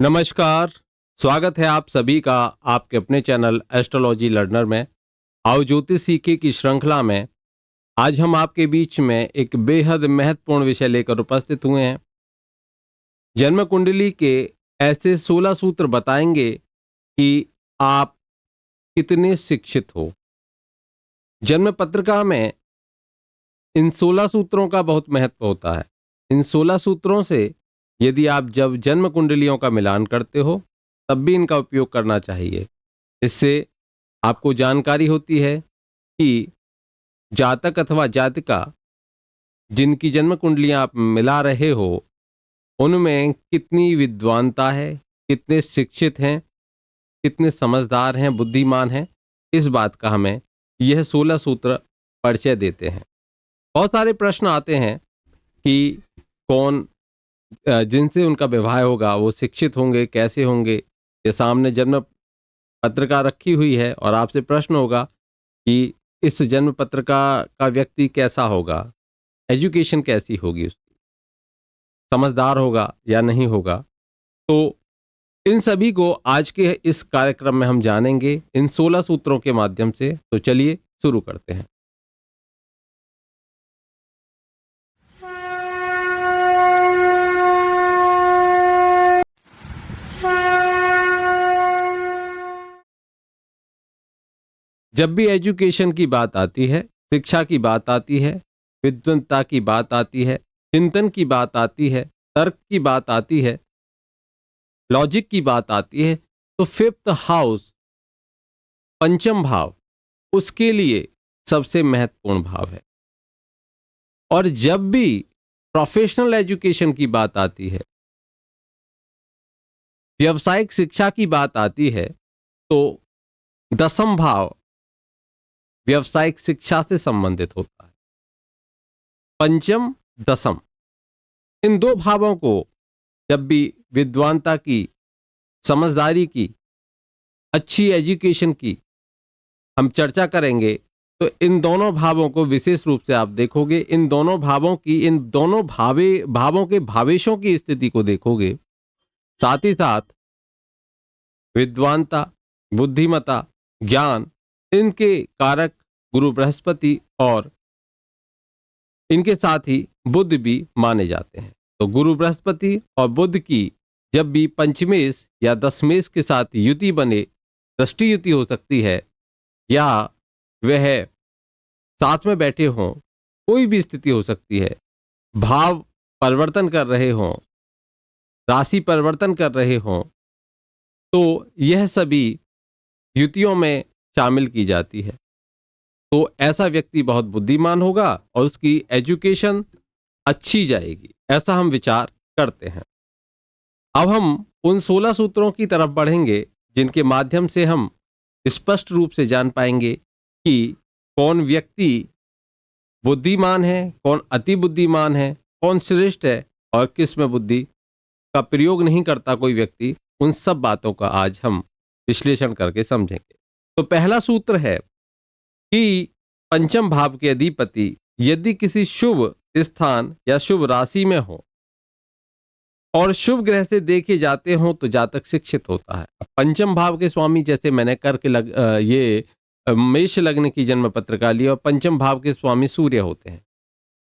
नमस्कार। स्वागत है आप सभी का आपके अपने चैनल एस्ट्रोलॉजी लर्नर में। आओ ज्योतिष सीखे की श्रृंखला में आज हम आपके बीच में एक बेहद महत्वपूर्ण विषय लेकर उपस्थित हुए हैं। जन्म कुंडली के ऐसे 16 सूत्र बताएंगे कि आप कितने शिक्षित हो। जन्म पत्रिका में इन 16 सूत्रों का बहुत महत्व होता है। इन 16 सूत्रों से यदि आप जब जन्म कुंडलियों का मिलान करते हो तब भी इनका उपयोग करना चाहिए। इससे आपको जानकारी होती है कि जातक अथवा जातिका जिनकी जन्म कुंडलियां आप मिला रहे हो उनमें कितनी विद्वानता है, कितने शिक्षित हैं, कितने समझदार हैं, बुद्धिमान हैं। इस बात का हमें यह 16 सूत्र परिचय देते हैं। बहुत सारे प्रश्न आते हैं कि कौन जिनसे उनका विवाह होगा वो शिक्षित होंगे, कैसे होंगे। ये सामने जन्म पत्रिका रखी हुई है और आपसे प्रश्न होगा कि इस जन्म पत्रिका का व्यक्ति कैसा होगा, एजुकेशन कैसी होगी उसकी, समझदार होगा या नहीं होगा। तो इन सभी को आज के इस कार्यक्रम में हम जानेंगे इन 16 सूत्रों के माध्यम से। तो चलिए शुरू करते हैं। जब भी एजुकेशन की बात आती है, शिक्षा की बात आती है, विद्वत्ता की बात आती है, चिंतन की बात आती है, तर्क की बात आती है, लॉजिक की बात आती है, तो फिफ्थ हाउस, पंचम भाव, उसके लिए सबसे महत्वपूर्ण भाव है। और जब भी प्रोफेशनल एजुकेशन की बात आती है, व्यावसायिक शिक्षा की बात आती है, तो दसम भाव व्यावसायिक शिक्षा से संबंधित होता है। पंचम, दसम, इन दो भावों को जब भी विद्वानता की, समझदारी की, अच्छी एजुकेशन की हम चर्चा करेंगे तो इन दोनों भावों को विशेष रूप से आप देखोगे। इन दोनों भावों की, इन दोनों भावों के भावेशों की स्थिति को देखोगे। साथ ही साथ विद्वानता, बुद्धिमता, ज्ञान, इनके कारक गुरु बृहस्पति और इनके साथ ही बुध भी माने जाते हैं। तो गुरु बृहस्पति और बुध की जब भी पंचमेश या दशमेश के साथ युति बने, दृष्टि युति हो सकती है, या वह साथ में बैठे हों, कोई भी स्थिति हो सकती है, भाव परिवर्तन कर रहे हों, राशि परिवर्तन कर रहे हों, तो यह सभी युतियों में शामिल की जाती है। तो ऐसा व्यक्ति बहुत बुद्धिमान होगा और उसकी एजुकेशन अच्छी जाएगी, ऐसा हम विचार करते हैं। अब हम उन 16 सूत्रों की तरफ बढ़ेंगे जिनके माध्यम से हम स्पष्ट रूप से जान पाएंगे कि कौन व्यक्ति बुद्धिमान है, कौन अति बुद्धिमान है, कौन श्रेष्ठ है और किस में बुद्धि का प्रयोग नहीं करता कोई व्यक्ति। उन सब बातों का आज हम विश्लेषण करके समझेंगे। तो पहला सूत्र है कि पंचम भाव के अधिपति यदि किसी शुभ स्थान या शुभ राशि में हो और शुभ ग्रह से देखे जाते हों तो जातक शिक्षित होता है। पंचम भाव के स्वामी, जैसे मैंने करके मेष लग्न की जन्म पत्रिका ली, और पंचम भाव के स्वामी सूर्य होते हैं।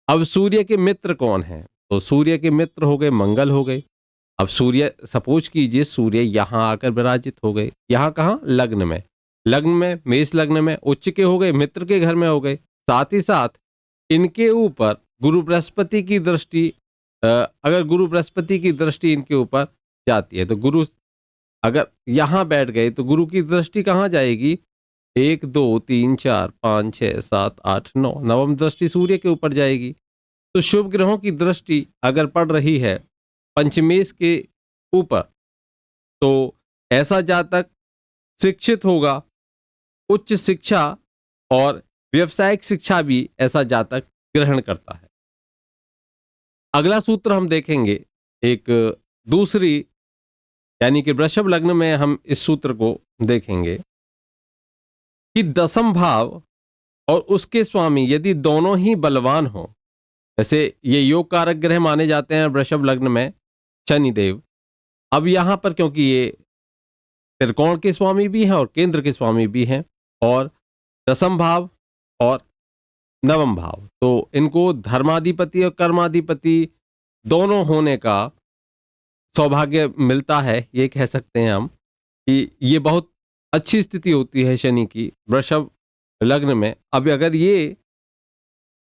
अब सूर्य के मित्र कौन हैं? तो सूर्य के मित्र हो गए मंगल हो गए। अब सूर्य, सपोज कीजिए सूर्य यहां आकर विराजित हो गए। यहां कहां? लग्न में। लग्न में, मेष लग्न में उच्च के हो गए, मित्र के घर में हो गए। साथ ही साथ इनके ऊपर गुरु बृहस्पति की दृष्टि, अगर गुरु बृहस्पति की दृष्टि इनके ऊपर जाती है तो गुरु अगर यहां बैठ गए तो गुरु की दृष्टि कहां जाएगी? 1 2 3 4 5 6 7 8 9, नवम दृष्टि सूर्य के ऊपर जाएगी। तो शुभ ग्रहों की दृष्टि अगर पड़ रही है पंचमेश के ऊपर तो ऐसा जातक शिक्षित होगा। उच्च शिक्षा और व्यावसायिक शिक्षा भी ऐसा जातक ग्रहण करता है। अगला सूत्र हम देखेंगे, एक दूसरी, यानी कि वृषभ लग्न में हम इस सूत्र को देखेंगे कि दसम भाव और उसके स्वामी यदि दोनों ही बलवान हो, जैसे ये योग कारक ग्रह माने जाते हैं वृषभ लग्न में शनिदेव, अब यहां पर क्योंकि ये त्रिकोण के स्वामी भी हैं और केंद्र के स्वामी भी हैं, और दसम भाव और नवम भाव, तो इनको धर्माधिपति और कर्माधिपति दोनों होने का सौभाग्य मिलता है। ये कह सकते हैं हम कि ये बहुत अच्छी स्थिति होती है शनि की वृषभ लग्न में। अब अगर ये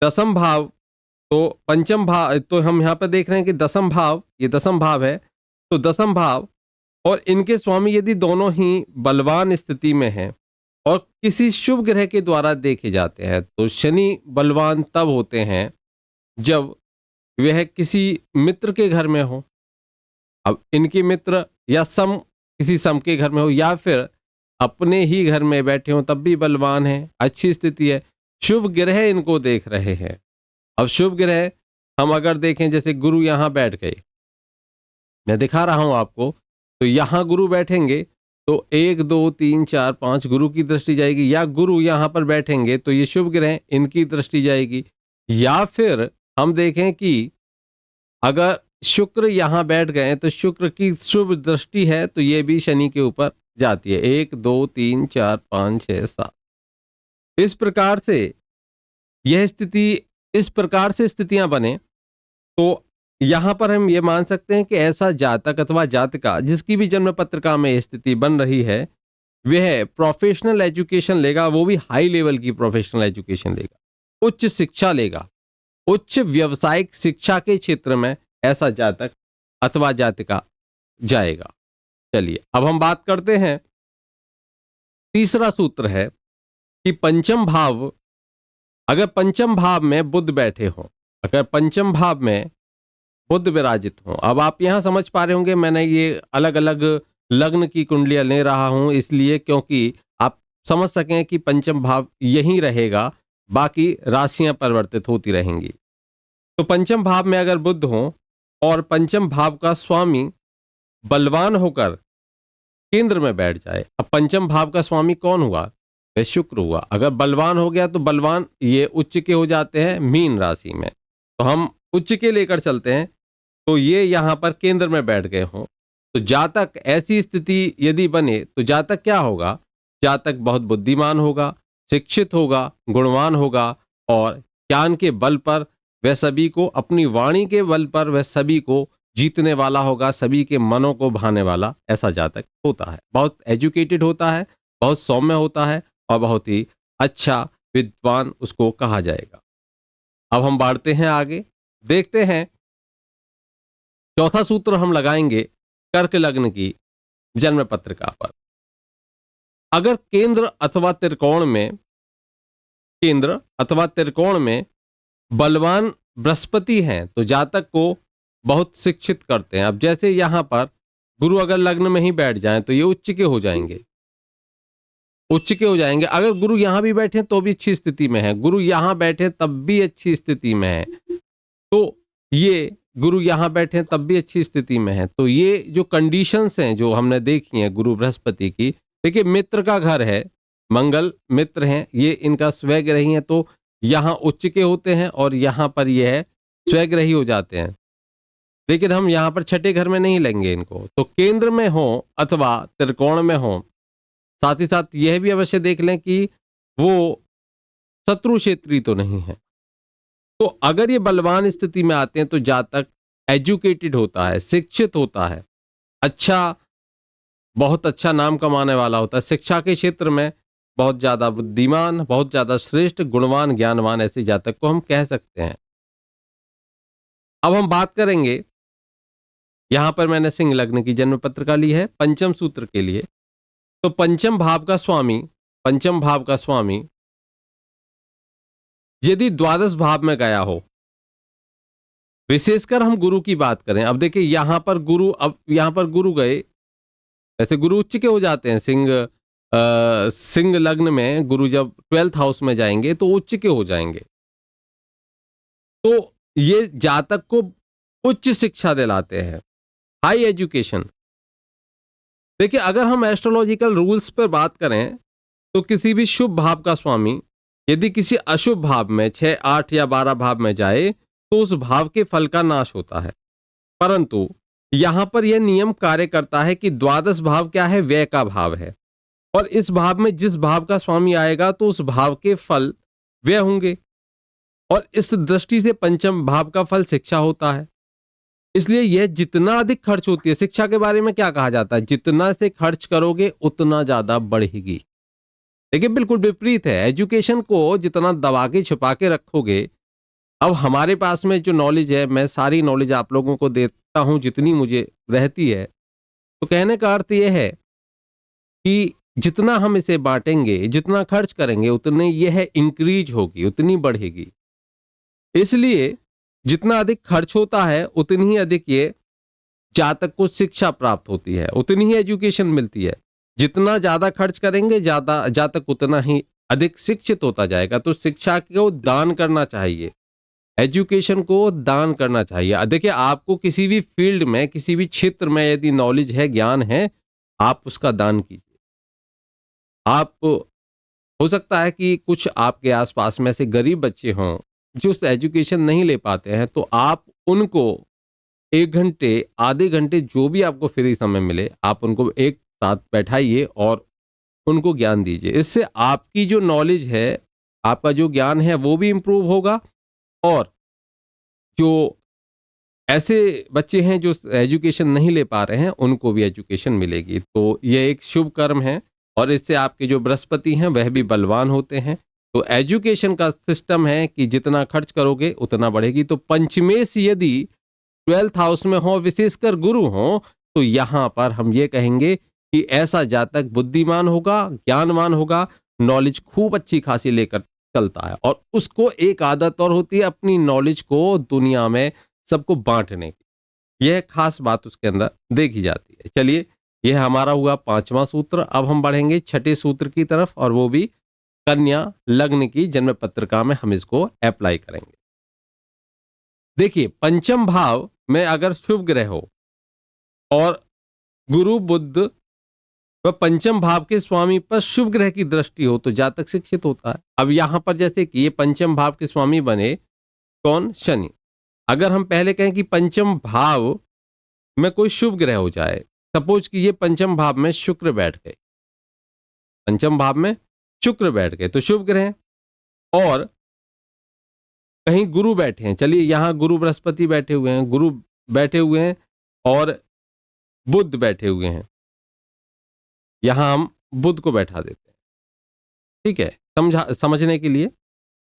दसम भाव, तो पंचम भाव, तो हम यहाँ पर देख रहे हैं कि दसम भाव, ये दसम भाव है, तो दसम भाव और इनके स्वामी यदि दोनों ही बलवान स्थिति में हैं और किसी शुभ ग्रह के द्वारा देखे जाते हैं, तो शनि बलवान तब होते हैं जब वह किसी मित्र के घर में हो। अब इनके मित्र या किसी सम के घर में हो, या फिर अपने ही घर में बैठे हो, तब भी बलवान है, अच्छी स्थिति है, शुभ ग्रह इनको देख रहे हैं। अब शुभ ग्रह हम अगर देखें, जैसे गुरु यहां बैठ गए, मैं दिखा रहा हूं आपको, तो यहां गुरु बैठेंगे तो 1 2 3 4 5 गुरु की दृष्टि जाएगी, या गुरु यहां पर बैठेंगे तो ये शुभ ग्रह इनकी दृष्टि जाएगी। या फिर हम देखें कि अगर शुक्र यहां बैठ गए तो शुक्र की शुभ दृष्टि है, तो ये भी शनि के ऊपर जाती है। 1 2 3 4 5 6 7, इस प्रकार से यह स्थिति, इस प्रकार से स्थितियां बने तो यहां पर हम ये मान सकते हैं कि ऐसा जातक अथवा जातिका जिसकी भी जन्म पत्रिका में यह स्थिति बन रही है, वह प्रोफेशनल एजुकेशन लेगा, वो भी हाई लेवल की प्रोफेशनल एजुकेशन लेगा, उच्च शिक्षा लेगा, उच्च व्यावसायिक शिक्षा के क्षेत्र में ऐसा जातक अथवा जातिका जाएगा। चलिए अब हम बात करते हैं, तीसरा सूत्र है कि पंचम भाव, अगर पंचम भाव में बुध बैठे हो, अगर पंचम भाव में बुध विराजित हो, अब आप यहां समझ पा रहे होंगे मैंने ये अलग अलग लग्न की कुंडलियां ले रहा हूं, इसलिए क्योंकि आप समझ सकें कि पंचम भाव यही रहेगा, बाकी राशियां परिवर्तित होती रहेंगी। तो पंचम भाव में अगर बुध हो और पंचम भाव का स्वामी बलवान होकर केंद्र में बैठ जाए, अब पंचम भाव का स्वामी कौन हुआ? वह शुक्र हुआ। अगर बलवान हो गया तो बलवान ये उच्च के हो जाते हैं मीन राशि में, तो हम उच्च के लेकर चलते हैं, तो ये यहां पर केंद्र में बैठ गए हों, तो जातक ऐसी स्थिति यदि बने तो जातक क्या होगा? जातक बहुत बुद्धिमान होगा, शिक्षित होगा, गुणवान होगा, और ज्ञान के बल पर वह सभी को, अपनी वाणी के बल पर वह सभी को जीतने वाला होगा, सभी के मनों को भाने वाला ऐसा जातक होता है। बहुत एजुकेटेड होता है, बहुत सौम्य होता है और बहुत ही अच्छा विद्वान उसको कहा जाएगा। अब हम बढ़ते हैं आगे, देखते हैं चौथा सूत्र हम लगाएंगे कर्क लग्न की जन्म पत्रिका पर। अगर केंद्र अथवा त्रिकोण में बलवान बृहस्पति हैं तो जातक को बहुत शिक्षित करते हैं। अब जैसे यहां पर गुरु अगर लग्न में ही बैठ जाएं तो ये उच्च के हो जाएंगे, उच्च के हो जाएंगे। अगर गुरु यहां भी बैठे तो भी अच्छी स्थिति में है, गुरु यहां बैठे तब भी अच्छी स्थिति में है, तो ये गुरु यहां बैठे तब भी अच्छी स्थिति में है। तो ये जो कंडीशंस हैं जो हमने देखी हैं गुरु बृहस्पति की, देखिए मित्र का घर है, मंगल मित्र हैं, ये इनका स्वग्रही है, तो यहाँ उच्च के होते हैं और यहाँ पर ये है स्वग्रही हो जाते हैं। लेकिन हम यहाँ पर छठे घर में नहीं लेंगे इनको, तो केंद्र में हो अथवा त्रिकोण में हो। साथ ही साथ यह भी अवश्य देख लें कि वो शत्रु क्षेत्री तो नहीं है। तो अगर ये बलवान स्थिति में आते हैं तो जातक एजुकेटेड होता है, शिक्षित होता है, अच्छा, बहुत अच्छा नाम कमाने वाला होता है, शिक्षा के क्षेत्र में बहुत ज्यादा बुद्धिमान, बहुत ज्यादा श्रेष्ठ, गुणवान, ज्ञानवान, ऐसे जातक को हम कह सकते हैं। अब हम बात करेंगे, यहां पर मैंने सिंह लग्न की जन्म पत्रिका ली है पंचम सूत्र के लिए। तो पंचम भाव का स्वामी यदि द्वादश भाव में गया हो, विशेषकर हम गुरु की बात करें, अब देखिए यहां पर गुरु गए, वैसे गुरु उच्च के हो जाते हैं, सिंह लग्न में गुरु जब 12th हाउस में जाएंगे तो उच्च के हो जाएंगे, तो ये जातक को उच्च शिक्षा दिलाते हैं, हाई एजुकेशन। देखिए अगर हम एस्ट्रोलॉजिकल रूल्स पर बात करें तो किसी भी शुभ भाव का स्वामी यदि किसी अशुभ भाव में 6, 8 या 12 भाव में जाए तो उस भाव के फल का नाश होता है, परंतु यहां पर यह नियम कार्य करता है कि द्वादश भाव क्या है, व्यय का भाव है, और इस भाव में जिस भाव का स्वामी आएगा तो उस भाव के फल व्यय होंगे, और इस दृष्टि से पंचम भाव का फल शिक्षा होता है। इसलिए यह जितना अधिक खर्च होती है, शिक्षा के बारे में क्या कहा जाता है, जितना से खर्च करोगे उतना ज्यादा बढ़ेगी। देखिए बिल्कुल विपरीत है, एजुकेशन को जितना दबा के छुपा के रखोगे। अब हमारे पास में जो नॉलेज है, मैं सारी नॉलेज आप लोगों को देता हूं जितनी मुझे रहती है, तो कहने का अर्थ यह है कि जितना हम इसे बांटेंगे, जितना खर्च करेंगे, उतने यह इंक्रीज होगी, उतनी बढ़ेगी। इसलिए जितना अधिक खर्च होता है उतनी ही अधिक ये जातक को शिक्षा प्राप्त होती है, उतनी ही एजुकेशन मिलती है। जितना ज्यादा खर्च करेंगे, ज्यादा जातक उतना ही अधिक शिक्षित होता जाएगा। तो शिक्षा को दान करना चाहिए, एजुकेशन को दान करना चाहिए। देखिए आपको किसी भी फील्ड में, किसी भी क्षेत्र में यदि नॉलेज है, ज्ञान है, आप उसका दान कीजिए। आप, हो सकता है कि कुछ आपके आसपास में से गरीब बच्चे हों जो एजुकेशन नहीं ले पाते हैं, तो आप उनको 1 घंटे, आधे घंटे, जो भी आपको फ्री समय मिले, आप उनको एक साथ बैठाइए और उनको ज्ञान दीजिए। इससे आपकी जो नॉलेज है, आपका जो ज्ञान है, वो भी इंप्रूव होगा, और जो ऐसे बच्चे हैं जो एजुकेशन नहीं ले पा रहे हैं, उनको भी एजुकेशन मिलेगी। तो यह एक शुभ कर्म है, और इससे आपके जो बृहस्पति हैं वह भी बलवान होते हैं। तो एजुकेशन का सिस्टम है कि जितना खर्च करोगे उतना बढ़ेगी। तो पंचमेश यदि 12th हाउस में हो, विशेषकर गुरु हो, तो यहां पर हम ये कहेंगे कि ऐसा जातक बुद्धिमान होगा, ज्ञानवान होगा, नॉलेज खूब अच्छी खासी लेकर चलता है, और उसको एक आदत और होती है अपनी नॉलेज को दुनिया में सबको बांटने की। यह खास बात उसके अंदर देखी जाती है। चलिए, यह हमारा हुआ 5वां सूत्र। अब हम बढ़ेंगे 6ठे सूत्र की तरफ, और वो भी कन्या लग्न की जन्म पत्रिका में हम इसको अप्लाई करेंगे। देखिए, पंचम भाव में अगर शुभ ग्रह हो और गुरु बुध व पंचम भाव के स्वामी पर शुभ ग्रह की दृष्टि हो, तो जातक शिक्षित होता है। अब यहां पर जैसे कि ये पंचम भाव के स्वामी बने कौन, शनि। अगर हम पहले कहें कि पंचम भाव में कोई शुभ ग्रह हो जाए, सपोज कि ये पंचम भाव में शुक्र बैठ गए, पंचम भाव में शुक्र बैठ गए तो शुभ ग्रह, और कहीं गुरु बैठे हैं, चलिए यहां गुरु बृहस्पति बैठे हुए हैं, गुरु बैठे हुए हैं, और बुध बैठे हुए हैं, यहां हम बुध को बैठा देते हैं, ठीक है, समझने के लिए।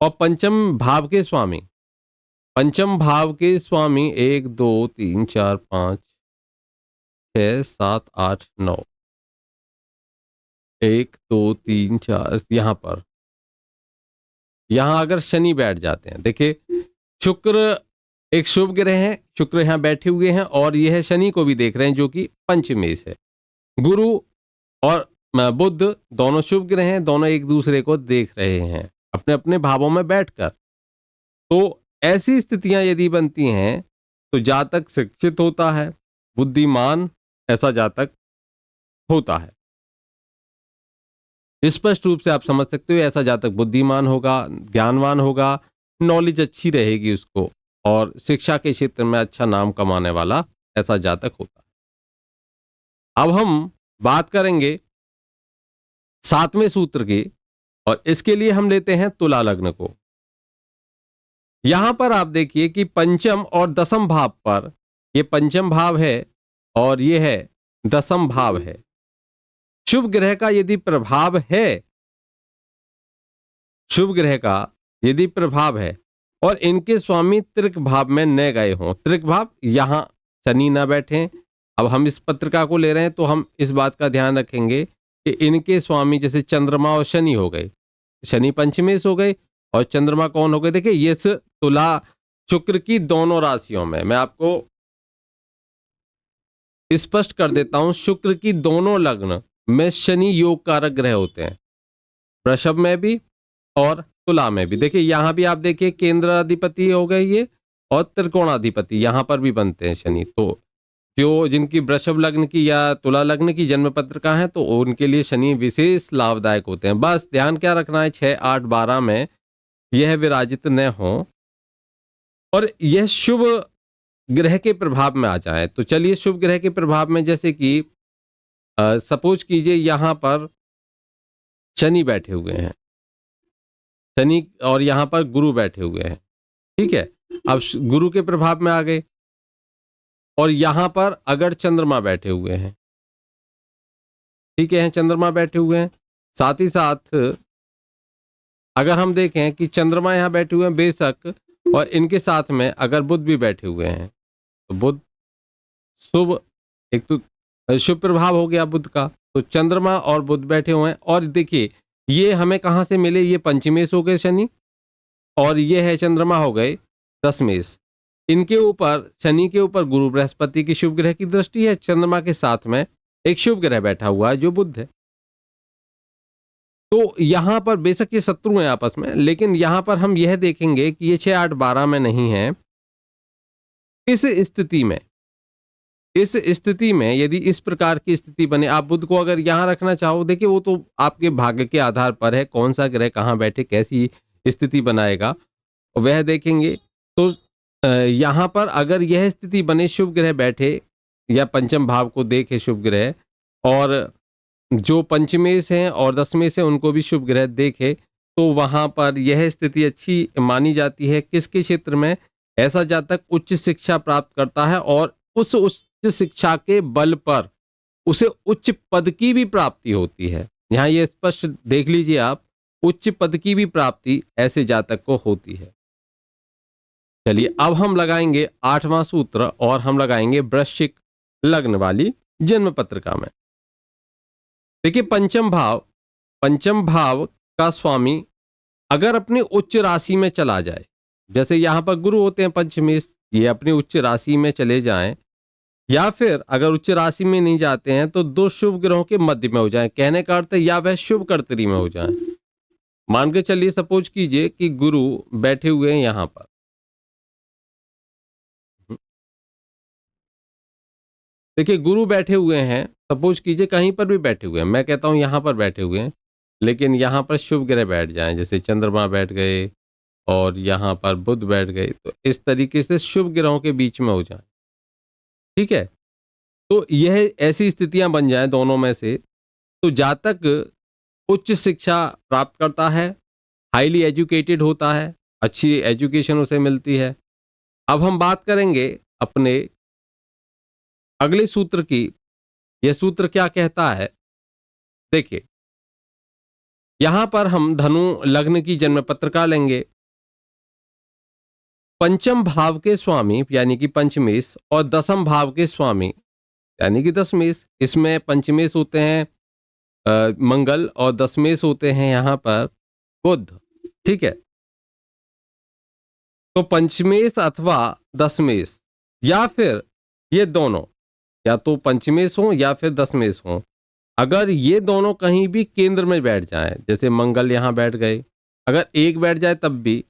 और पंचम भाव के स्वामी, पंचम भाव के स्वामी 1 2 3 4 5 6 7 8 9, 1 2 3 4, यहां अगर शनि बैठ जाते हैं, देखिए शुक्र एक शुभ ग्रह है, शुक्र यहां बैठे हुए हैं, और यह शनि को भी देख रहे हैं जो कि पंचमेश है। गुरु और बुध दोनों शुभ ग्रह हैं, दोनों एक दूसरे को देख रहे हैं अपने अपने भावों में बैठकर। तो ऐसी स्थितियां यदि बनती हैं तो जातक शिक्षित होता है, बुद्धिमान ऐसा जातक होता है। स्पष्ट रूप से आप समझ सकते हो, ऐसा जातक बुद्धिमान होगा, ज्ञानवान होगा, नॉलेज अच्छी रहेगी उसको, और शिक्षा के क्षेत्र में अच्छा नाम कमाने वाला ऐसा जातक होता है। अब हम बात करेंगे 7वें सूत्र की, और इसके लिए हम लेते हैं तुला लग्न को। यहां पर आप देखिए कि पंचम और दसम भाव पर, ये पंचम भाव है और ये है दसम भाव है। शुभ ग्रह का यदि प्रभाव है, शुभ ग्रह का यदि प्रभाव है, और इनके स्वामी त्रिक भाव में न गए हों, त्रिक भाव यहां शनि ना बैठे। अब हम इस पत्रिका को ले रहे हैं तो हम इस बात का ध्यान रखेंगे कि इनके स्वामी जैसे चंद्रमा और शनि हो गए, शनि पंचमेश हो गए, और चंद्रमा कौन हो गए, देखिए ये तुला शुक्र की दोनों राशियों में, मैं आपको स्पष्ट कर देता हूं, शुक्र की दोनों लग्न में शनि योग कारक ग्रह होते हैं, वृषभ में भी और तुला में भी। देखिए यहां भी आप देखिए केंद्राधिपति हो गए ये, और त्रिकोणाधिपति यहां पर भी बनते हैं शनि। तो जो जिनकी वृषभ लग्न की या तुला लग्न की जन्म पत्रिका है, तो उनके लिए शनि विशेष लाभदायक होते हैं। बस ध्यान क्या रखना है, 6 8 12 में यह विराजित न हो, और यह शुभ ग्रह के प्रभाव में आ जाए। तो चलिए शुभ ग्रह के प्रभाव में, जैसे कि सपोज कीजिए यहाँ पर शनि बैठे हुए हैं, शनि, और यहाँ पर गुरु बैठे हुए हैं, ठीक है। अब गुरु के प्रभाव में आ गए, और यहाँ पर अगर चंद्रमा बैठे हुए हैं, ठीक है, चंद्रमा बैठे हुए हैं, साथ ही साथ अगर हम देखें कि चंद्रमा यहाँ बैठे हुए हैं बेशक, और इनके साथ में अगर बुध भी बैठे हुए हैं, तो बुध शुभ, एक तो शुभ प्रभाव हो गया बुध का। तो चंद्रमा और बुध बैठे हुए हैं, और देखिए ये हमें कहाँ से मिले, ये पंचमेश हो गए शनि, और ये है चंद्रमा हो गए दशमेश। इनके ऊपर, शनि के ऊपर गुरु बृहस्पति की शुभ ग्रह की दृष्टि है, चंद्रमा के साथ में एक शुभ ग्रह बैठा हुआ है जो बुध है। तो यहां पर बेशक ये शत्रु हैं आपस में, लेकिन यहां पर हम यह देखेंगे कि ये 6, 8, 12 में नहीं है। इस स्थिति में, इस स्थिति में यदि इस प्रकार की स्थिति बने, आप बुध को अगर यहां रखना चाहो, देखिए वो तो आपके भाग्य के आधार पर है, कौन सा ग्रह कहां बैठे कैसी स्थिति बनाएगा वह देखेंगे। तो यहां पर अगर यह स्थिति बने, शुभ ग्रह बैठे या पंचम भाव को देखे शुभ ग्रह, और जो पंचमेश हैं और दशमेश हैं उनको भी शुभ ग्रह देखे, तो वहां पर यह स्थिति अच्छी मानी जाती है। किसके क्षेत्र में? ऐसा जातक उच्च शिक्षा प्राप्त करता है, और उस उच्च शिक्षा के बल पर उसे उच्च पद की भी प्राप्ति होती है। यहाँ ये स्पष्ट देख लीजिए आप, उच्च पद की भी प्राप्ति ऐसे जातक को होती है। चलिए अब हम लगाएंगे 8वां सूत्र, और हम लगाएंगे वृश्चिक लग्न वाली जन्म पत्रिका में। देखिए पंचम भाव का स्वामी अगर अपनी उच्च राशि में चला जाए, जैसे यहां पर गुरु होते हैं पंचमेश, ये अपनी उच्च राशि में चले जाएं, या फिर अगर उच्च राशि में नहीं जाते हैं तो दो शुभ ग्रहों के मध्य में हो जाएं, कहने का अर्थ है या वह शुभ कर्तरी में हो जाएं। मान के चलिए, सपोज कीजिए कि गुरु बैठे हुए हैं यहां पर, देखिए गुरु बैठे हुए हैं, सपोज कीजिए कहीं पर भी बैठे हुए हैं, मैं कहता हूं यहां पर बैठे हुए हैं, लेकिन यहां पर शुभ ग्रह बैठ जाएं, जैसे चंद्रमा बैठ गए और यहां पर बुध बैठ गए, तो इस तरीके से शुभ ग्रहों के बीच में हो जाए, ठीक है। तो यह ऐसी स्थितियां बन जाएं दोनों में से, तो जातक उच्च शिक्षा प्राप्त करता है, हाईली एजुकेटेड होता है, अच्छी एजुकेशन उसे मिलती है। अब हम बात करेंगे अपने अगले सूत्र की। यह सूत्र क्या कहता है, देखिए यहां पर हम धनु लग्न की जन्म पत्रिका लेंगे। पंचम भाव के स्वामी यानी कि पंचमेश, और दसम भाव के स्वामी यानी कि दशमेश, इसमें पंचमेश होते हैं मंगल, और दशमेश होते हैं यहां पर बुध, ठीक है। तो पंचमेश अथवा दशमेश, या फिर ये दोनों, या तो पंचमेश हो या फिर दशमेश हो, अगर ये दोनों कहीं भी केंद्र में बैठ जाएं, जैसे मंगल यहां बैठ गए, अगर एक बैठ जाए तब भी,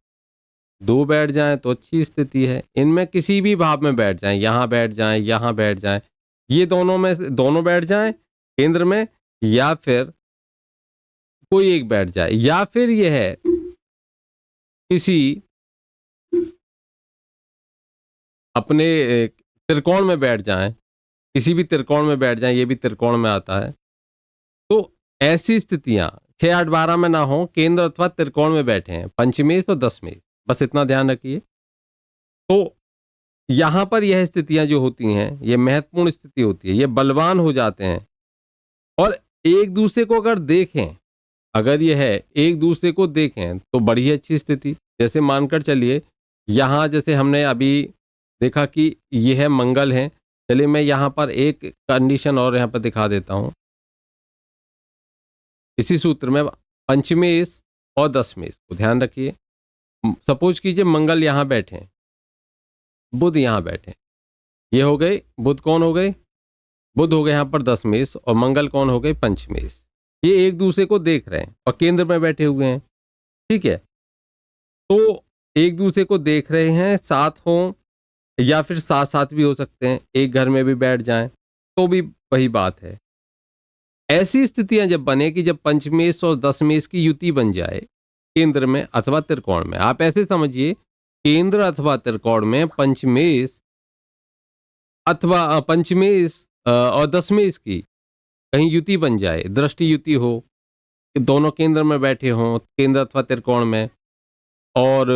दो बैठ जाएं तो अच्छी स्थिति है, इनमें किसी भी भाव में बैठ जाएं, यहां बैठ जाएं, यहां बैठ जाएं, ये दोनों में दोनों बैठ जाएं केंद्र में, या फिर कोई एक बैठ जाए, या फिर यह है किसी अपने त्रिकोण में बैठ जाएं, किसी भी त्रिकोण में बैठ जाएं, ये भी त्रिकोण में आता है। तो ऐसी स्थितियां 6, 8, 12 में ना हो, केंद्र अथवा त्रिकोण में बैठे हैं, पंचमेश और दशमेश, बस इतना ध्यान रखिए। तो यहां पर यह स्थितियां जो होती हैं, ये महत्वपूर्ण स्थिति होती है, ये बलवान हो जाते हैं, और एक दूसरे को अगर देखें, अगर यह है एक दूसरे को देखें तो बड़ी अच्छी स्थिति। जैसे मानकर चलिए, यहां जैसे हमने अभी देखा कि यह है मंगल है, चलिए मैं यहां पर एक कंडीशन और यहां पर दिखा देता हूं। इसी सूत्र में पंचमेश और दशमेश को ध्यान रखिए। सपोज कीजिए मंगल यहां बैठे हैं, बुध यहां बैठे, ये हो गए, बुध कौन हो गए? बुध हो गए यहां पर दशमेश, और मंगल कौन हो गए? पंचमेश। ये एक दूसरे को देख रहे हैं और केंद्र में बैठे हुए हैं, ठीक है। तो एक दूसरे को देख रहे हैं, साथ हों या फिर साथ साथ भी हो सकते हैं, एक घर में भी बैठ जाएं तो भी वही बात है। ऐसी स्थितियां जब बने कि जब पंचमेश और दशमेश की युति बन जाए केंद्र में अथवा त्रिकोण में, आप ऐसे समझिए केंद्र अथवा त्रिकोण में पंचमेश अथवा पंचमेश और दशमेश की कहीं युति बन जाए, दृष्टि युति हो, कि दोनों केंद्र में बैठे हों, केंद्र अथवा त्रिकोण में, और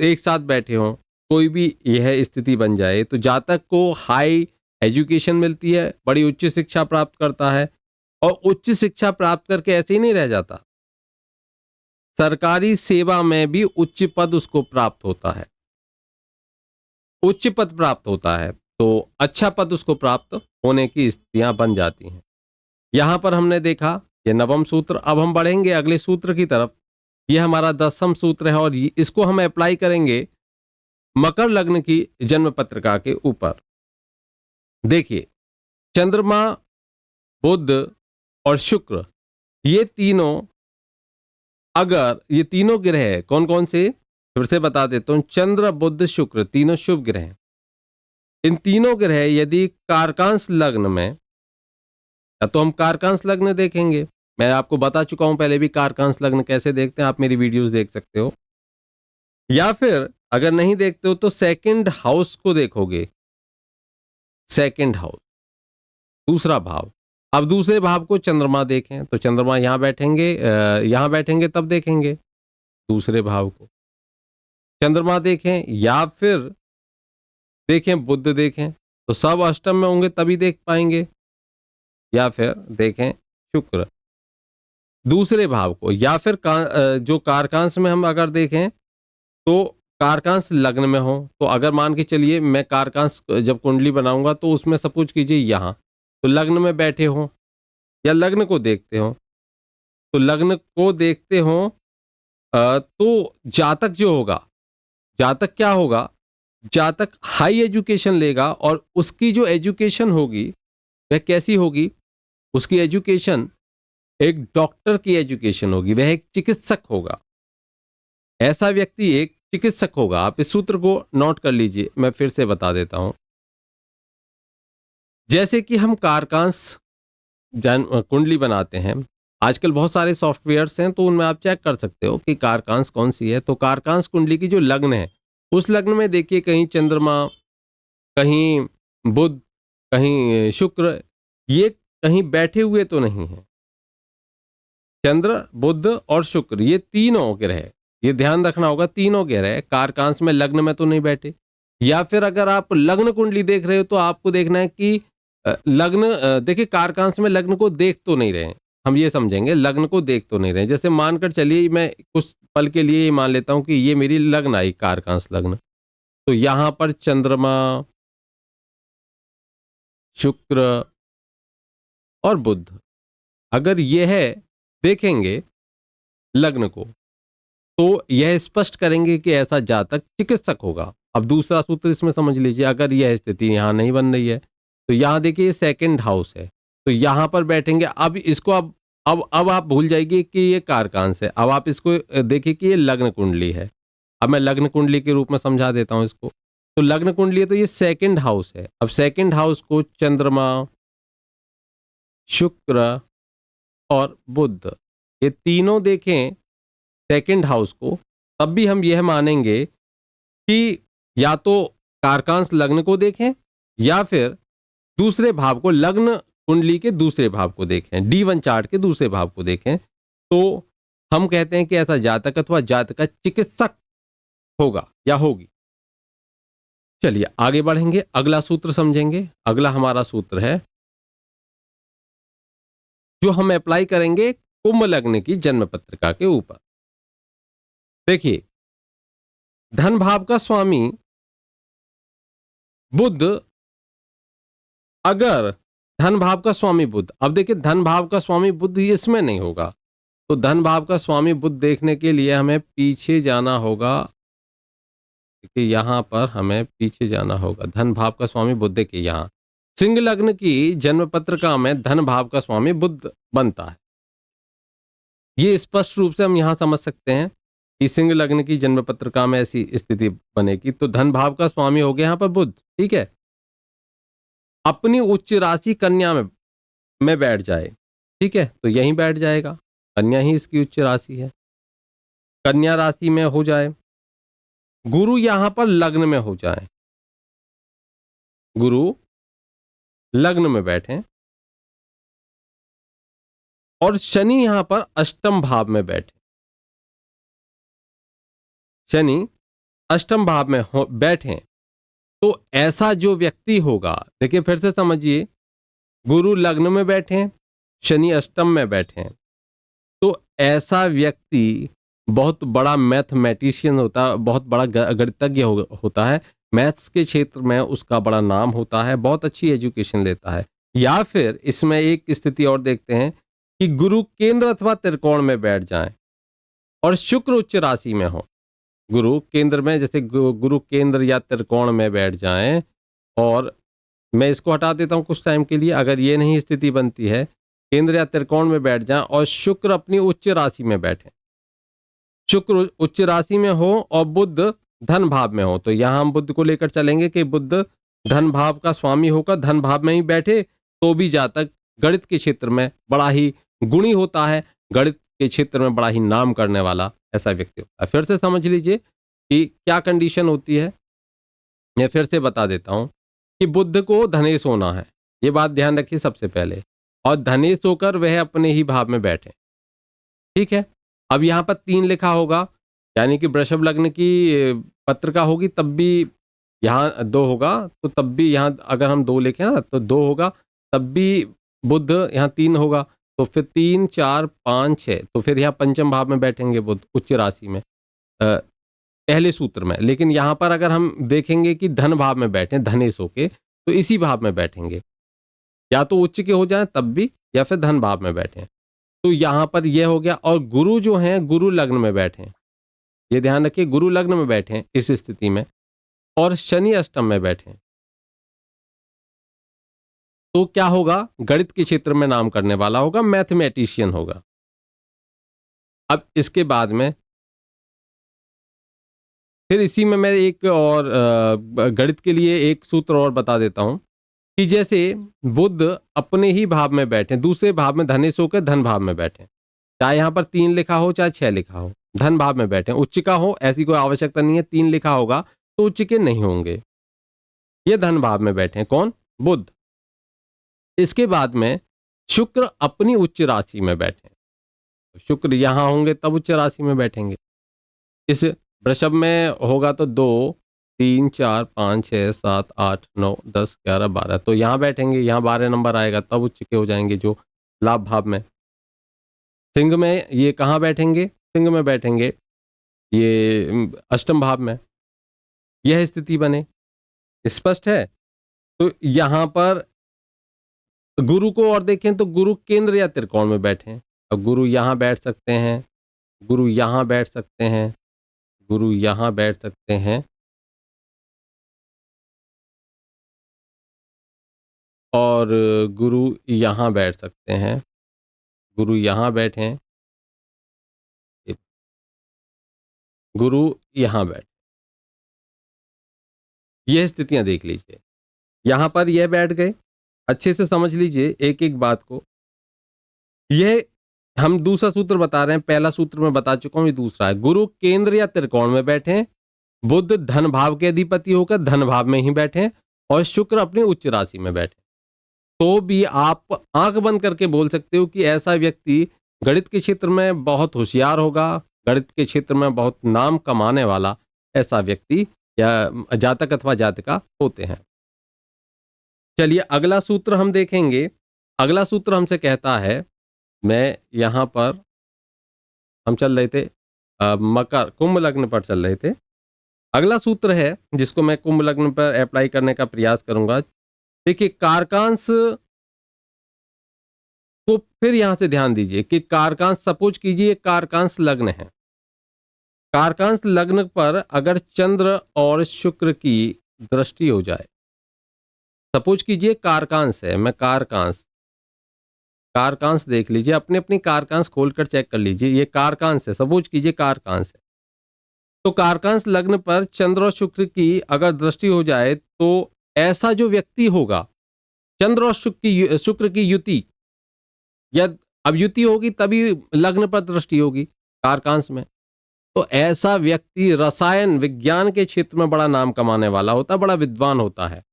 एक साथ बैठे हों, कोई भी यह स्थिति बन जाए, तो जातक को हाई एजुकेशन मिलती है, बड़ी उच्च शिक्षा प्राप्त करता है, और उच्च शिक्षा प्राप्त करके ऐसे ही नहीं रह जाता, सरकारी सेवा में भी उच्च पद उसको प्राप्त होता है, उच्च पद प्राप्त होता है, तो अच्छा पद उसको प्राप्त होने की स्थितियां बन जाती हैं। यहां पर हमने देखा ये नवम सूत्र। अब हम बढ़ेंगे अगले सूत्र की तरफ। ये हमारा 10वां सूत्र है और इसको हम अप्लाई करेंगे मकर लग्न की जन्म पत्रिका के ऊपर। देखिए, चंद्रमा, बुध और शुक्र, ये तीनों, अगर ये तीनों ग्रह कौन कौन से, फिर से बता देता हूं, चंद्र बुध शुक्र तीनों शुभ ग्रह हैं। इन तीनों ग्रह यदि कारकांश लग्न में, या तो हम कारकांश लग्न देखेंगे, मैं आपको बता चुका हूं पहले भी कारकांश लग्न कैसे देखते हैं, आप मेरी वीडियोस देख सकते हो, या फिर अगर नहीं देखते हो तो सेकंड हाउस को देखोगे, सेकंड हाउस, दूसरा भाव। अब दूसरे भाव को चंद्रमा देखें तो चंद्रमा यहां बैठेंगे, यहां बैठेंगे तब देखेंगे दूसरे भाव को। चंद्रमा देखें या फिर देखें बुध देखें, तो सब अष्टम में होंगे तभी देख पाएंगे, या फिर देखें शुक्र दूसरे भाव को, या फिर जो कारकांश में हम अगर देखें तो कारकांश लग्न में हो, तो अगर मान के चलिए मैं कारकांश जब कुंडली बनाऊंगा तो उसमें सपोज कीजिए यहाँ तो लग्न में बैठे हो या लग्न को देखते हो, तो लग्न को देखते हो, तो जातक जो होगा, जातक क्या होगा, जातक हाई एजुकेशन लेगा, और उसकी जो एजुकेशन होगी वह कैसी होगी, उसकी एजुकेशन एक डॉक्टर की एजुकेशन होगी, वह एक चिकित्सक होगा। ऐसा व्यक्ति एक चिकित्सक होगा। आप इस सूत्र को नोट कर लीजिए, मैं फिर से बता देता हूं। जैसे कि हम कारकांश कुंडली बनाते हैं, आजकल बहुत सारे सॉफ्टवेयर्स हैं तो उनमें आप चेक कर सकते हो कि कारकांश कौन सी है। तो कारकांश कुंडली की जो लग्न है, उस लग्न में देखिए कहीं चंद्रमा, कहीं बुध, कहीं शुक्र, ये कहीं बैठे हुए तो नहीं है। चंद्र, बुध और शुक्र, ये तीनों ग्रह, ये ध्यान रखना होगा, तीनों ग्रह कारकांश में लग्न में तो नहीं बैठे। या फिर अगर आप लग्न कुंडली देख रहे हो तो आपको देखना है कि लग्न, देखिए कारकांश में लग्न को देख तो नहीं रहे हैं, हम ये समझेंगे लग्न को देख तो नहीं रहे हैं। जैसे मानकर चलिए मैं कुछ पल के लिए ये मान लेता हूं कि ये मेरी लग्न आई कारकांश लग्न, तो यहां पर चंद्रमा, शुक्र और बुध, अगर यह देखेंगे लग्न को, तो यह स्पष्ट करेंगे कि ऐसा जातक चिकित्सक होगा। अब दूसरा सूत्र इसमें समझ लीजिए, अगर यह स्थिति यहां नहीं बन रही है तो यहां देखिए ये सेकंड हाउस है, तो यहां पर बैठेंगे। अब इसको अब आप भूल जाइए कि ये कारकांश है, अब आप इसको देखिए कि ये लग्न कुंडली है। अब मैं लग्न कुंडली के रूप में समझा देता हूं इसको। तो लग्न कुंडली है तो ये सेकंड हाउस है। अब सेकंड हाउस को चंद्रमा, शुक्र और बुध, ये तीनों देखें सेकंड हाउस को, तब भी हम यह मानेंगे कि या तो कारकांश लग्न को देखें या फिर दूसरे भाव को, लग्न कुंडली के दूसरे भाव को देखें, D1 चार्ट के दूसरे भाव को देखें, तो हम कहते हैं कि ऐसा जातक अथवा जातका चिकित्सक होगा या होगी। चलिए आगे बढ़ेंगे, अगला सूत्र समझेंगे। अगला हमारा सूत्र है जो हम अप्लाई करेंगे कुंभ लग्न की जन्म पत्रिका के ऊपर। देखिए, धन भाव का स्वामी बुध, अगर धन भाव का स्वामी बुध, अब देखिए धन भाव का स्वामी बुध इसमें नहीं होगा, तो धन भाव का स्वामी बुध देखने के लिए हमें पीछे जाना होगा। देखिए यहां पर हमें पीछे जाना होगा, धन भाव का स्वामी बुध, देखिए यहां सिंह लग्न की जन्म पत्रिका में धन भाव का स्वामी बुध बनता है। ये स्पष्ट रूप से हम यहां समझ सकते हैं कि सिंह लग्न की जन्म पत्रिका में ऐसी स्थिति बनेगी, तो धन भाव का स्वामी हो गया यहां पर बुध, ठीक है। अपनी उच्च राशि कन्या में बैठ जाए, ठीक है, तो यहीं बैठ जाएगा, कन्या ही इसकी उच्च राशि है, कन्या राशि में हो जाए। गुरु यहां पर लग्न में हो जाए, गुरु लग्न में बैठे और शनि यहां पर अष्टम भाव में बैठे, शनि अष्टम भाव में बैठे, तो ऐसा जो व्यक्ति होगा, देखिए फिर से समझिए, गुरु लग्न में बैठे, शनि अष्टम में बैठे, तो ऐसा व्यक्ति बहुत बड़ा मैथमेटिशियन होता है, बहुत बड़ा गणितज्ञ होता है, मैथ्स के क्षेत्र में उसका बड़ा नाम होता है, बहुत अच्छी एजुकेशन लेता है। या फिर इसमें एक स्थिति और देखते हैं कि गुरु केंद्र अथवा त्रिकोण में बैठ जाएं और शुक्र उच्च राशि में हो। गुरु केंद्र में, जैसे गुरु केंद्र या त्रिकोण में बैठ जाएं, और मैं इसको हटा देता हूं कुछ टाइम के लिए, अगर ये नहीं स्थिति बनती है, केंद्र या त्रिकोण में बैठ जाएं और शुक्र अपनी उच्च राशि में बैठे, शुक्र उच्च राशि में हो और बुध धन भाव में हो, तो यहां हम बुध को लेकर चलेंगे कि बुध धन भाव का स्वामी होकर धन भाव में ही बैठे, तो भी जातक गणित के क्षेत्र में बड़ा ही गुणी होता है, गणित के क्षेत्र में बड़ा ही नाम करने वाला ऐसा व्यक्ति होता है। फिर से समझ लीजिए कि क्या कंडीशन होती है, मैं फिर से बता देता हूं कि बुध को धनेश होना है, ये बात ध्यान रखिए सबसे पहले, और धनेश होकर वह अपने ही भाव में बैठे, ठीक है। अब यहाँ पर 3 लिखा होगा, यानी कि वृषभ लग्न की पत्रिका होगी, तब भी यहाँ 2 होगा, तो तब भी यहाँ अगर हम 2 लिखें ना तो 2 होगा, तब भी बुध यहाँ 3 होगा, तो फिर 3 4 5 6, तो फिर यहाँ पंचम भाव में बैठेंगे बुध उच्च राशि में, पहले सूत्र में। लेकिन यहाँ पर अगर हम देखेंगे कि धन भाव में बैठे, धनेश होके, तो इसी भाव में बैठेंगे, या तो उच्च के हो जाए तब भी, या फिर धन भाव में बैठे, तो यहां पर यह हो गया। और गुरु जो हैं गुरु लग्न में बैठे, ये ध्यान रखिए, गुरु लग्न में बैठे इस स्थिति में, और शनि अष्टम में बैठे, तो क्या होगा, गणित के क्षेत्र में नाम करने वाला होगा, मैथमेटिशियन होगा। अब इसके बाद में फिर इसी में मैं एक और गणित के लिए एक सूत्र और बता देता हूं कि जैसे बुध अपने ही भाव में बैठे, दूसरे भाव में धनेश होकर धन भाव में बैठे, चाहे यहां पर 3 लिखा हो चाहे 6 लिखा हो, धन भाव में बैठे, उच्च का हो ऐसी कोई आवश्यकता नहीं है, 3 लिखा होगा तो उच्च के नहीं होंगे, ये धन भाव में बैठे, कौन, बुध। इसके बाद में शुक्र अपनी उच्च राशि में बैठे, शुक्र यहां होंगे तब उच्च राशि में बैठेंगे, इस वृषभ में होगा तो 2 3 4 5 6 7 8 9 10 11 12, तो यहाँ बैठेंगे, यहाँ 12 नंबर आएगा तब उच्च के हो जाएंगे जो लाभ भाव में। सिंह में ये कहाँ बैठेंगे, सिंह में बैठेंगे ये अष्टम भाव में, यह स्थिति बने, स्पष्ट है। तो यहाँ पर गुरु को और देखें तो गुरु केंद्र या त्रिकोण में बैठे, अब गुरु यहाँ बैठ सकते हैं, गुरु यहाँ बैठ सकते हैं, गुरु यहाँ बैठ सकते हैं, और गुरु यहाँ बैठ सकते हैं, गुरु यहाँ बैठे, गुरु यहाँ बैठे, यह स्थितियां देख लीजिए। यहां पर यह बैठ गए, अच्छे से समझ लीजिए एक एक बात को, यह हम दूसरा सूत्र बता रहे हैं, पहला सूत्र में बता चुका हूं, ये दूसरा है। गुरु केंद्र या त्रिकोण में बैठे, बुध धन भाव के अधिपति होकर धन भाव में ही बैठे, और शुक्र अपनी उच्च राशि में बैठे, तो भी आप आंख बंद करके बोल सकते हो कि ऐसा व्यक्ति गणित के क्षेत्र में बहुत होशियार होगा, गणित के क्षेत्र में बहुत नाम कमाने वाला ऐसा व्यक्ति या जातक अथवा जातिका होते हैं। चलिए अगला सूत्र हम देखेंगे। अगला सूत्र हमसे कहता है, मैं यहां पर हम चल रहे थे मकर कुंभ लग्न पर चल रहे थे, अगला सूत्र है जिसको मैं कुंभ लग्न पर अप्लाई करने का प्रयास करूंगा। देखिए कारकांश को फिर यहां से ध्यान दीजिए कि कारकांश, सपोज कीजिए कारकांश लग्न है, कारकांश लग्न पर अगर चंद्र और शुक्र की दृष्टि हो जाए, सपोज कीजिए कारकांश है, मैं कारकांश कारकांश देख लीजिए, अपने अपनी कारकांश खोलकर चेक कर लीजिए, ये कारकांश है, सपोज कीजिए कारकांश है, तो कारकांश लग्न पर चंद्र और शुक्र की अगर दृष्टि हो जाए, तो ऐसा जो व्यक्ति होगा, चंद्र और शुक्र की युति, या अब युति होगी तभी लग्न पर दृष्टि होगी कारकांश में, तो ऐसा व्यक्ति रसायन विज्ञान के क्षेत्र में बड़ा नाम कमाने वाला होता है, बड़ा विद्वान होता है,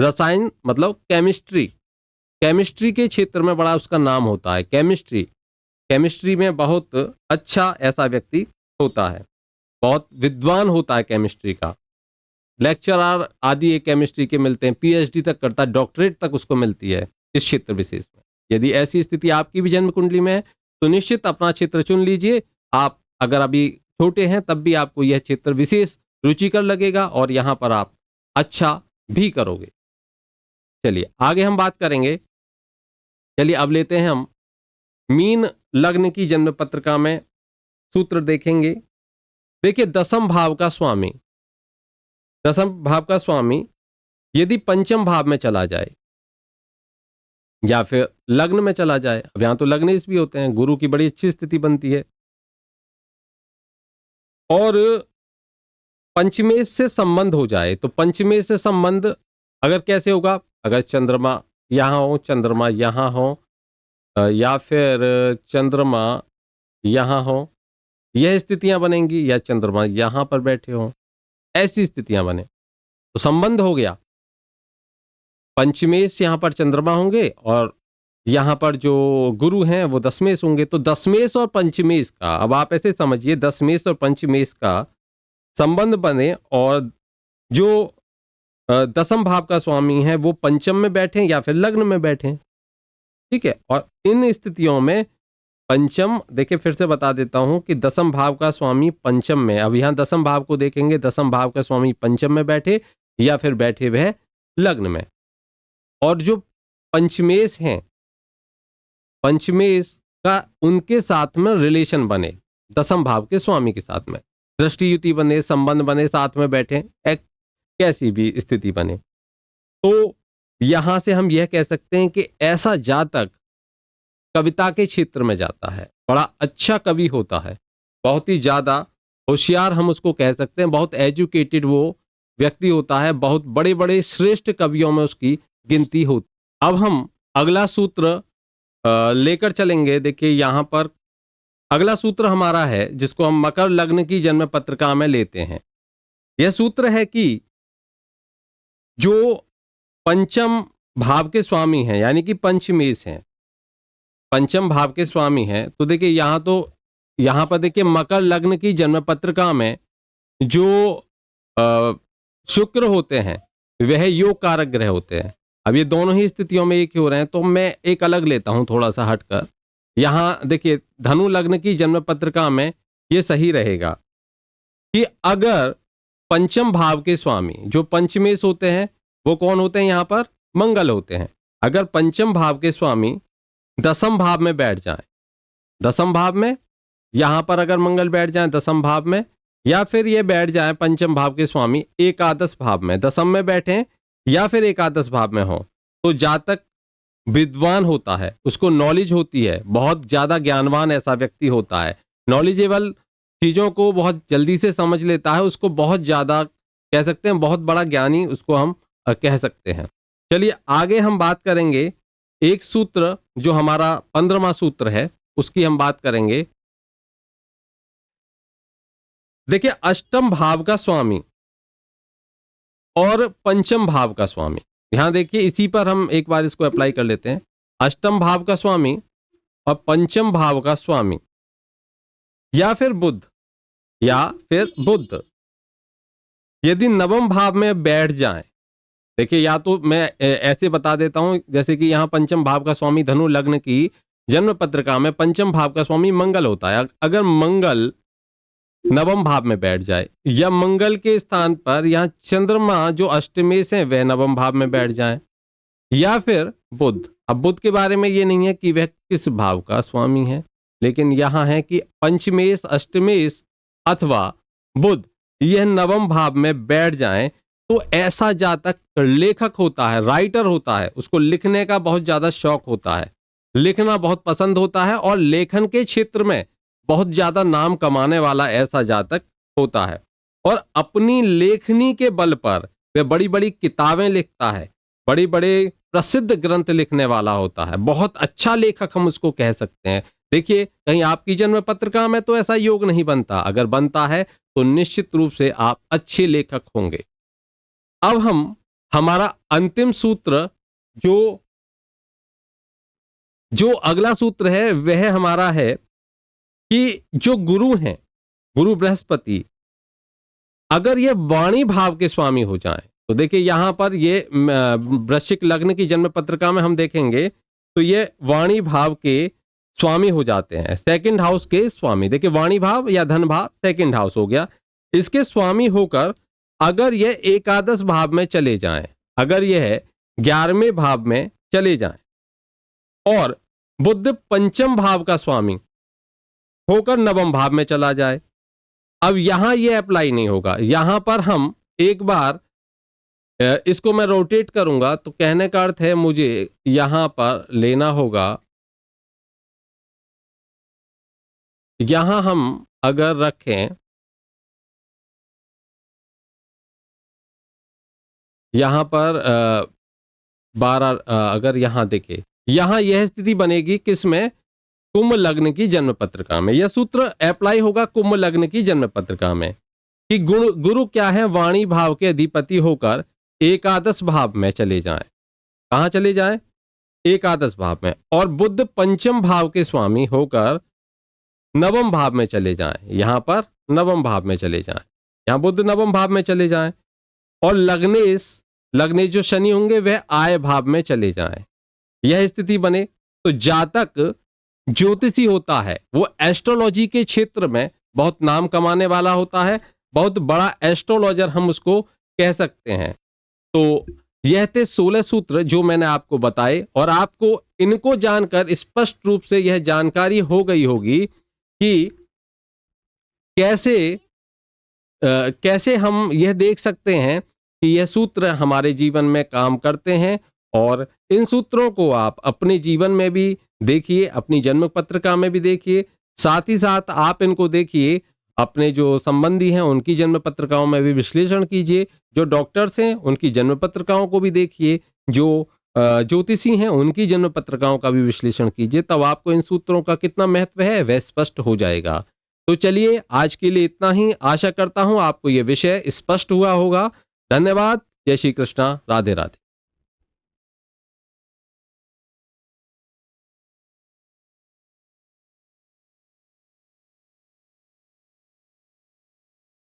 रसायन मतलब केमिस्ट्री, केमिस्ट्री के क्षेत्र में बड़ा उसका नाम होता है। केमिस्ट्री, केमिस्ट्री में बहुत अच्छा ऐसा व्यक्ति होता है, बहुत विद्वान होता है केमिस्ट्री का। लेक्चरर आदि एक केमिस्ट्री के मिलते हैं, पीएचडी तक करता है, डॉक्टरेट तक उसको मिलती है इस क्षेत्र विशेष में। यदि ऐसी स्थिति आपकी भी जन्म कुंडली में है तो निश्चित अपना क्षेत्र चुन लीजिए। आप अगर अभी छोटे हैं तब भी आपको यह क्षेत्र विशेष रुचिकर लगेगा और यहाँ पर आप अच्छा भी करोगे। चलिए आगे हम बात करेंगे। चलिए अब लेते हैं हम मीन लग्न की जन्म पत्रिका में सूत्र देखेंगे। देखिए दसम भाव का स्वामी, दसम भाव का स्वामी यदि पंचम भाव में चला जाए या फिर लग्न में चला जाए, अब यहां तो लग्नेश भी होते हैं, गुरु की बड़ी अच्छी स्थिति बनती है, और पंचमेश से संबंध हो जाए तो पंचमेश से संबंध अगर कैसे होगा, अगर चंद्रमा यहां हो, चंद्रमा यहां हो, या फिर चंद्रमा यहां हो, यह स्थितियां बनेंगी, या चंद्रमा यहां पर बैठे हो, ऐसी स्थितियां बने तो संबंध हो गया। पंचमेश यहां पर चंद्रमा होंगे और यहां पर जो गुरु हैं वो दसमेश होंगे, तो दसमेश और पंचमेश का, अब आप ऐसे समझिए, दसमेश और पंचमेश का संबंध बने और जो दसम भाव का स्वामी है वो पंचम में बैठे या फिर लग्न में बैठे, ठीक है। और इन स्थितियों में पंचम, देखिए फिर से बता देता हूं कि दसम भाव का स्वामी पंचम में, अब यहां दसम भाव को देखेंगे, दसम भाव का स्वामी पंचम में बैठे या फिर बैठे हुए लग्न में, और जो पंचमेश हैं, पंचमेश का उनके साथ में रिलेशन बने, दसम भाव के स्वामी के साथ में दृष्टि युति बने, संबंध बने, साथ में बैठे, एक कैसी भी स्थिति बने, तो यहां से हम यह कह सकते हैं कि ऐसा जातक कविता के क्षेत्र में जाता है, बड़ा अच्छा कवि होता है, बहुत ही ज्यादा होशियार हम उसको कह सकते हैं, बहुत एजुकेटेड वो व्यक्ति होता है, बहुत बड़े बड़े श्रेष्ठ कवियों में उसकी गिनती होती। अब हम अगला सूत्र लेकर चलेंगे। देखिए यहां पर अगला सूत्र हमारा है जिसको हम मकर लग्न की जन्म पत्रिका में लेते हैं। यह सूत्र है कि जो पंचम भाव के स्वामी हैं, यानी कि पंचमेश हैं, पंचम भाव के स्वामी हैं, तो देखिए यहां पर देखिए मकर लग्न की जन्म पत्रिका में जो शुक्र होते हैं वह योग कारक ग्रह होते हैं। अब ये दोनों ही स्थितियों में एक ही हो रहे हैं, तो मैं एक अलग लेता हूं थोड़ा सा हटकर। यहां देखिए धनु लग्न की जन्म पत्रिका में ये सही रहेगा कि अगर पंचम भाव के स्वामी जो पंचमेश होते हैं वो कौन होते हैं, यहां पर मंगल होते हैं। अगर पंचम भाव के स्वामी दसम भाव में बैठ जाएं, दसम भाव में, यहां पर अगर मंगल बैठ जाएं दसम भाव में, या फिर ये बैठ जाएं पंचम भाव के स्वामी एकादश भाव में, दसम में बैठे या फिर एकादश भाव में हो, तो जातक विद्वान होता है, उसको नॉलेज होती है, बहुत ज्यादा ज्ञानवान ऐसा व्यक्ति होता है, नॉलेजेबल, चीजों को बहुत जल्दी से समझ लेता है, उसको बहुत ज्यादा कह सकते हैं, बहुत बड़ा ज्ञानी उसको हम कह सकते हैं। चलिए आगे हम बात करेंगे, एक सूत्र जो हमारा 15वां सूत्र है उसकी हम बात करेंगे। देखिए अष्टम भाव का स्वामी और पंचम भाव का स्वामी, यहां देखिए इसी पर हम एक बार इसको अप्लाई कर लेते हैं। अष्टम भाव का स्वामी और पंचम भाव का स्वामी या फिर बुध यदि नवम भाव में बैठ जाएं, देखिए या तो मैं ऐसे बता देता हूं, जैसे कि यहां पंचम भाव का स्वामी धनु लग्न की जन्म पत्रिका में पंचम भाव का स्वामी मंगल होता है। अगर मंगल नवम भाव में बैठ जाए या मंगल के स्थान पर यहां चंद्रमा जो अष्टमेश है वह नवम भाव में बैठ जाए, या फिर बुध, अब बुध के बारे में ये नहीं है कि वह किस भाव का स्वामी है, लेकिन यहां है कि पंचमेश, अष्टमेश अथवा बुध यह नवम भाव में बैठ जाएं, तो ऐसा जातक लेखक होता है, राइटर होता है, उसको लिखने का बहुत ज्यादा शौक होता है, लिखना बहुत पसंद होता है और लेखन के क्षेत्र में बहुत ज्यादा नाम कमाने वाला ऐसा जातक होता है, और अपनी लेखनी के बल पर वह बड़ी बड़ी किताबें लिखता है, बड़ी बड़े प्रसिद्ध ग्रंथ लिखने वाला होता है, बहुत अच्छा लेखक हम उसको कह सकते हैं। देखिए कहीं आपकी जन्म पत्रिका में तो ऐसा योग नहीं बनता, अगर बनता है तो निश्चित रूप से आप अच्छे लेखक होंगे। अब हम हमारा अंतिम सूत्र जो अगला सूत्र है वह हमारा है कि जो गुरु हैं, गुरु बृहस्पति, अगर ये वाणी भाव के स्वामी हो जाएं, तो देखिए यहां पर ये वृश्चिक लग्न की जन्म पत्रिका में हम देखेंगे तो ये वाणी भाव के स्वामी हो जाते हैं, सेकंड हाउस के स्वामी। देखिए वाणी भाव या धन भाव सेकंड हाउस हो गया, इसके स्वामी होकर अगर ये एकादश भाव में चले जाएं, अगर यह 11वें भाव में चले जाएं और बुध पंचम भाव का स्वामी होकर नवम भाव में चला जाए, अब यहां यह अप्लाई नहीं होगा। यहां पर हम एक बार इसको मैं रोटेट करूंगा तो कहने का अर्थ है मुझे यहां पर लेना होगा, यहां हम अगर रखें, यहां पर 12 अगर यहां देखें, यहां यह स्थिति बनेगी किसमें, कुंभ लग्न की जन्म पत्रिका में। यह सूत्र अप्लाई होगा कुंभ लग्न की जन्म पत्रिका में कि गुरु क्या है, वाणी भाव के अधिपति होकर एकादश भाव में चले जाएं। कहां चले जाएं? एकादश भाव में। और बुध पंचम भाव के स्वामी होकर नवम भाव में चले जाएं, यहां पर नवम भाव में चले जाएं, यहां बुध नवम भाव में चले जाएं। और लग्नेश जो शनि होंगे वह आय भाव में चले जाएं। यह स्थिति बने तो जातक ज्योतिषी होता है, वो एस्ट्रोलॉजी के क्षेत्र में बहुत नाम कमाने वाला होता है, बहुत बड़ा एस्ट्रोलॉजर हम उसको कह सकते हैं। तो यह थे 16 सूत्र जो मैंने आपको बताए, और आपको इनको जानकर स्पष्ट रूप से यह जानकारी हो गई होगी कि कैसे हम यह देख सकते हैं कि यह सूत्र हमारे जीवन में काम करते हैं। और इन सूत्रों को आप अपने जीवन में भी देखिए, अपनी जन्म पत्रिका में भी देखिए, साथ ही साथ आप इनको देखिए अपने जो संबंधी हैं उनकी जन्म पत्रिकाओं में भी विश्लेषण कीजिए, जो डॉक्टर्स हैं उनकी जन्म पत्रिकाओं को भी देखिए, जो ज्योतिषी हैं उनकी जन्म पत्रिकाओं का भी विश्लेषण कीजिए, तब आपको इन सूत्रों का कितना महत्व है वह स्पष्ट हो जाएगा। तो चलिए आज के लिए इतना ही। आशा करता हूं आपको यह विषय स्पष्ट हुआ होगा। धन्यवाद। जय श्री कृष्णा। राधे राधे।